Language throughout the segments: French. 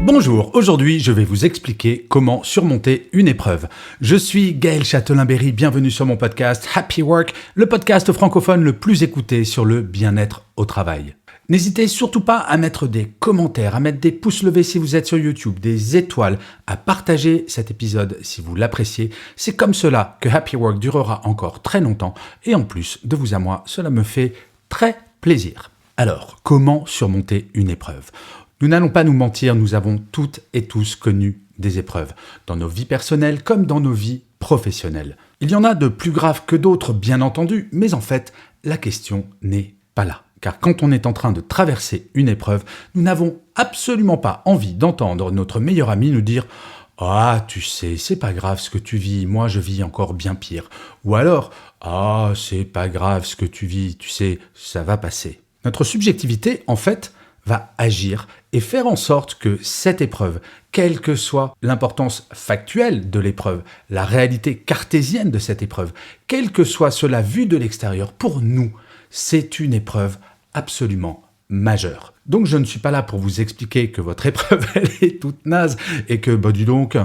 Bonjour, aujourd'hui je vais vous expliquer comment surmonter une épreuve. Je suis Gaël Châtelain-Berry, bienvenue sur mon podcast Happy Work, le podcast francophone le plus écouté sur le bien-être au travail. N'hésitez surtout pas à mettre des commentaires, à mettre des pouces levés si vous êtes sur YouTube, des étoiles, à partager cet épisode si vous l'appréciez. C'est comme cela que Happy Work durera encore très longtemps et en plus, de vous à moi, cela me fait très plaisir. Alors, comment surmonter une épreuve ? Nous n'allons pas nous mentir, nous avons toutes et tous connu des épreuves, dans nos vies personnelles comme dans nos vies professionnelles. Il y en a de plus graves que d'autres, bien entendu, mais en fait, la question n'est pas là. Car quand on est en train de traverser une épreuve, nous n'avons absolument pas envie d'entendre notre meilleur ami nous dire « Ah, tu sais, c'est pas grave ce que tu vis, moi je vis encore bien pire. » Ou alors « Ah, c'est pas grave ce que tu vis, tu sais, ça va passer. » Notre subjectivité, en fait, va agir et faire en sorte que cette épreuve, quelle que soit l'importance factuelle de l'épreuve, la réalité cartésienne de cette épreuve, quel que soit cela vu de l'extérieur, pour nous, c'est une épreuve absolument majeure. Donc je ne suis pas là pour vous expliquer que votre épreuve, elle est toute naze et que, dis donc,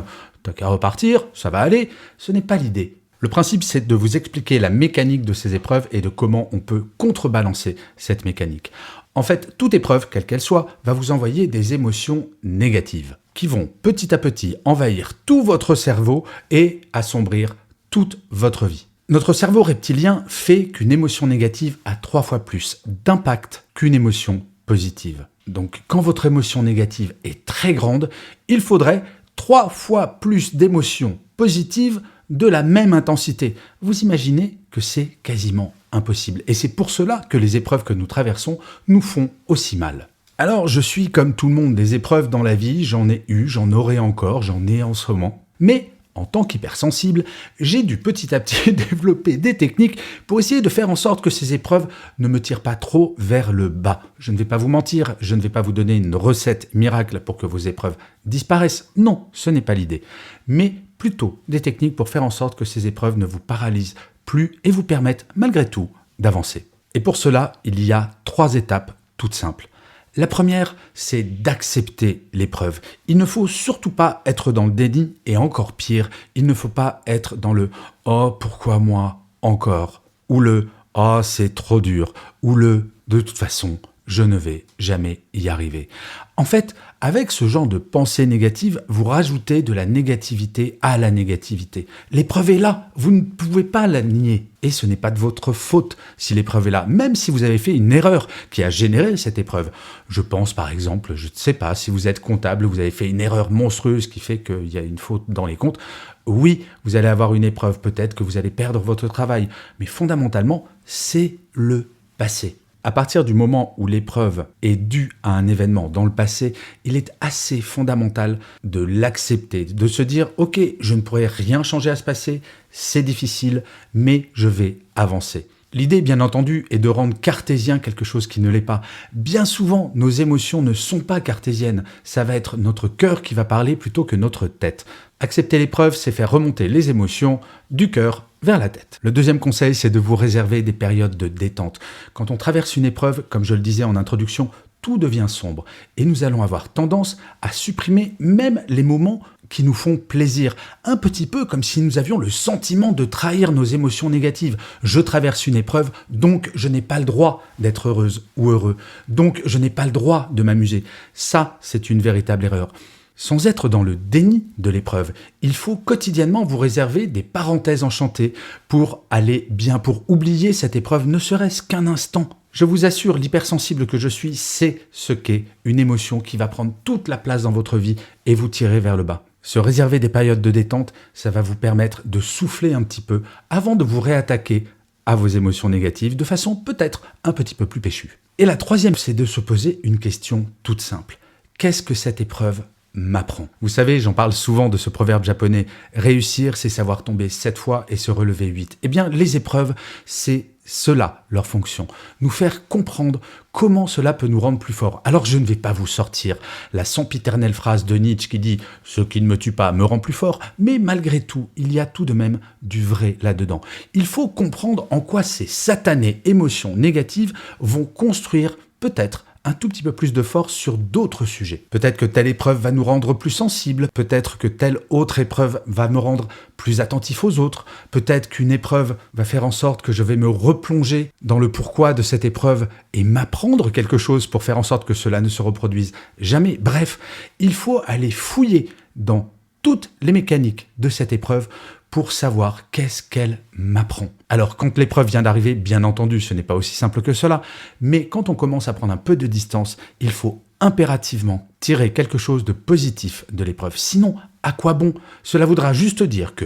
t'as qu'à repartir, ça va aller. Ce n'est pas l'idée. Le principe, c'est de vous expliquer la mécanique de ces épreuves et de comment on peut contrebalancer cette mécanique. En fait, toute épreuve, quelle qu'elle soit, va vous envoyer des émotions négatives qui vont petit à petit envahir tout votre cerveau et assombrir toute votre vie. Notre cerveau reptilien fait qu'une émotion négative a 3 fois plus d'impact qu'une émotion positive. Donc, quand votre émotion négative est très grande, il faudrait 3 fois plus d'émotions positives de la même intensité. Vous imaginez que c'est quasiment impossible. Et c'est pour cela que les épreuves que nous traversons nous font aussi mal. Alors, je suis comme tout le monde des épreuves dans la vie, j'en ai eu, j'en aurai encore, j'en ai en ce moment. Mais en tant qu'hypersensible, j'ai dû petit à petit développer des techniques pour essayer de faire en sorte que ces épreuves ne me tirent pas trop vers le bas. Je ne vais pas vous mentir, je ne vais pas vous donner une recette miracle pour que vos épreuves disparaissent. Non, ce n'est pas l'idée. Mais plutôt des techniques pour faire en sorte que ces épreuves ne vous paralysent plus et vous permettent malgré tout d'avancer. Et pour cela, il y a 3 étapes toutes simples. La première, c'est d'accepter l'épreuve. Il ne faut surtout pas être dans le déni et encore pire, il ne faut pas être dans le « Oh, pourquoi moi encore ?» ou le « Oh, c'est trop dur » ou le « De toute façon, je ne vais jamais y arriver ». En fait, avec ce genre de pensée négative, vous rajoutez de la négativité à la négativité. L'épreuve est là, vous ne pouvez pas la nier. Et ce n'est pas de votre faute si l'épreuve est là, même si vous avez fait une erreur qui a généré cette épreuve. Je pense par exemple, je ne sais pas, si vous êtes comptable, vous avez fait une erreur monstrueuse qui fait qu'il y a une faute dans les comptes. Oui, vous allez avoir une épreuve, peut-être que vous allez perdre votre travail. Mais fondamentalement, c'est le passé. À partir du moment où l'épreuve est due à un événement dans le passé, il est assez fondamental de l'accepter, de se dire « Ok, je ne pourrai rien changer à ce passé, c'est difficile, mais je vais avancer ». L'idée, bien entendu, est de rendre cartésien quelque chose qui ne l'est pas. Bien souvent, nos émotions ne sont pas cartésiennes. Ça va être notre cœur qui va parler plutôt que notre tête. Accepter l'épreuve, c'est faire remonter les émotions du cœur vers la tête. Le deuxième conseil, c'est de vous réserver des périodes de détente. Quand on traverse une épreuve, comme je le disais en introduction, tout devient sombre. Et nous allons avoir tendance à supprimer même les moments qui nous font plaisir. Un petit peu comme si nous avions le sentiment de trahir nos émotions négatives. Je traverse une épreuve, donc je n'ai pas le droit d'être heureuse ou heureux. Donc je n'ai pas le droit de m'amuser. Ça, c'est une véritable erreur. Sans être dans le déni de l'épreuve, il faut quotidiennement vous réserver des parenthèses enchantées pour aller bien, pour oublier cette épreuve, ne serait-ce qu'un instant. Je vous assure, l'hypersensible que je suis sait ce qu'est une émotion qui va prendre toute la place dans votre vie et vous tirer vers le bas. Se réserver des périodes de détente, ça va vous permettre de souffler un petit peu avant de vous réattaquer à vos émotions négatives de façon peut-être un petit peu plus péchue. Et la troisième, c'est de se poser une question toute simple. Qu'est-ce que cette épreuve m'apprend? Vous savez, j'en parle souvent de ce proverbe japonais. Réussir, c'est savoir tomber 7 fois et se relever 8. Eh bien, les épreuves, c'est cela, leur fonction. Nous faire comprendre comment cela peut nous rendre plus forts. Alors, je ne vais pas vous sortir la sempiternelle phrase de Nietzsche qui dit « Ce qui ne me tue pas me rend plus fort », mais malgré tout, il y a tout de même du vrai là-dedans. Il faut comprendre en quoi ces satanées émotions négatives vont construire peut-être un tout petit peu plus de force sur d'autres sujets. Peut-être que telle épreuve va nous rendre plus sensibles, peut-être que telle autre épreuve va me rendre plus attentif aux autres, peut-être qu'une épreuve va faire en sorte que je vais me replonger dans le pourquoi de cette épreuve et m'apprendre quelque chose pour faire en sorte que cela ne se reproduise jamais. Bref, il faut aller fouiller dans toutes les mécaniques de cette épreuve pour savoir qu'est-ce qu'elle m'apprend. Alors, quand l'épreuve vient d'arriver, bien entendu, ce n'est pas aussi simple que cela, mais quand on commence à prendre un peu de distance, il faut impérativement tirer quelque chose de positif de l'épreuve. Sinon, à quoi bon? Cela voudra juste dire que,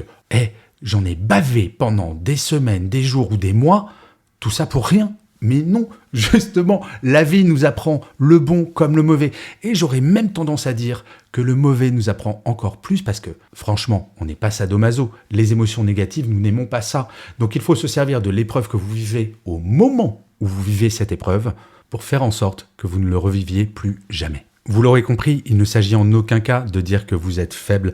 j'en ai bavé pendant des semaines, des jours ou des mois, tout ça pour rien. Mais non, justement, la vie nous apprend le bon comme le mauvais. Et j'aurais même tendance à dire que le mauvais nous apprend encore plus parce que, franchement, on n'est pas sadomaso. Les émotions négatives, nous n'aimons pas ça. Donc il faut se servir de l'épreuve que vous vivez au moment où vous vivez cette épreuve pour faire en sorte que vous ne le reviviez plus jamais. Vous l'aurez compris, il ne s'agit en aucun cas de dire que vous êtes faible,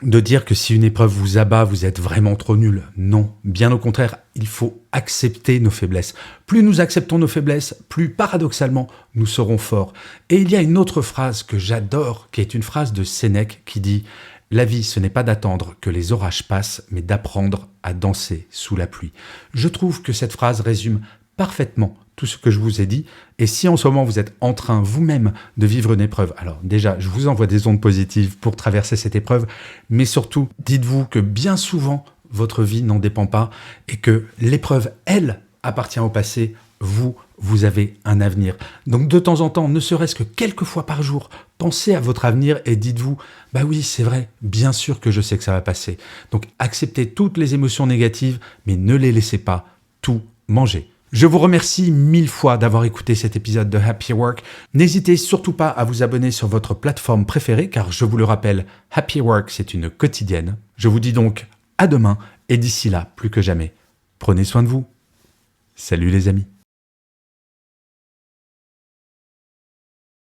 de dire que si une épreuve vous abat, vous êtes vraiment trop nul. Non, bien au contraire, il faut accepter nos faiblesses. Plus nous acceptons nos faiblesses, plus paradoxalement, nous serons forts. Et il y a une autre phrase que j'adore, qui est une phrase de Sénèque qui dit « La vie, ce n'est pas d'attendre que les orages passent, mais d'apprendre à danser sous la pluie ». Je trouve que cette phrase résume parfaitement tout ce que je vous ai dit. Et si en ce moment vous êtes en train vous-même de vivre une épreuve, alors déjà, je vous envoie des ondes positives pour traverser cette épreuve, mais surtout, dites-vous que bien souvent, votre vie n'en dépend pas et que l'épreuve, elle, appartient au passé. Vous avez un avenir. Donc de temps en temps, ne serait-ce que quelques fois par jour, pensez à votre avenir et dites-vous « Bah oui, c'est vrai, bien sûr que je sais que ça va passer ». Donc acceptez toutes les émotions négatives, mais ne les laissez pas tout manger. Je vous remercie 1000 fois d'avoir écouté cet épisode de Happy Work. N'hésitez surtout pas à vous abonner sur votre plateforme préférée, car je vous le rappelle, Happy Work, c'est une quotidienne. Je vous dis donc à demain, et d'ici là, plus que jamais, prenez soin de vous. Salut les amis.